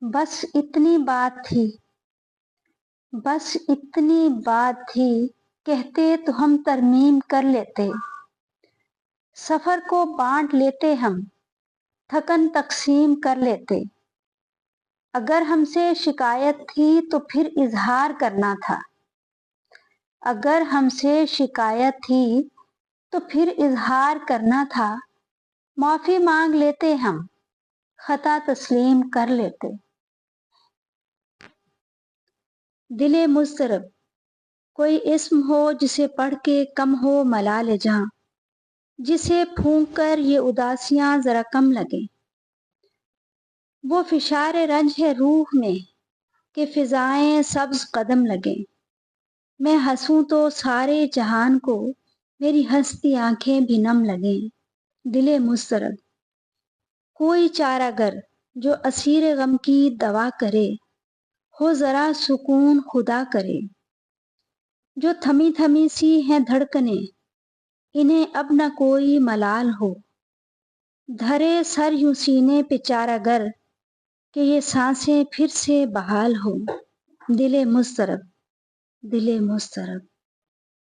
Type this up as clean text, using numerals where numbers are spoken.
بس اتنی بات تھی، بس اتنی بات تھی، کہتے تو ہم ترمیم کر لیتے، سفر کو بانٹ لیتے ہم، تھکن تقسیم کر لیتے۔ اگر ہم سے شکایت تھی تو پھر اظہار کرنا تھا، اگر ہم سے شکایت تھی تو پھر اظہار کرنا تھا۔ معافی مانگ لیتے ہم، خطا تسلیم کر لیتے۔ دل مضطرب، کوئی اسم ہو جسے پڑھ کے کم ہو ملال جہاں، جسے پھونک کر یہ اداسیاں ذرا کم لگیں۔ وہ فشار رنج ہے روح میں کہ فضائیں سبز قدم لگیں۔ میں ہنسوں تو سارے جہان کو میری ہنستی آنکھیں بھی نم لگیں۔ دل مضطرب، کوئی چارہ گر جو اسیر غم کی دوا کرے، ہو ذرا سکون خدا کرے۔ جو تھمی تھمی سی ہیں دھڑکنیں، انہیں اب نہ کوئی ملال ہو، دھرے سر یوں سینے پہ چارہ گر کہ یہ سانسیں پھر سے بحال ہو۔ دل مضطرب، دل مضطرب۔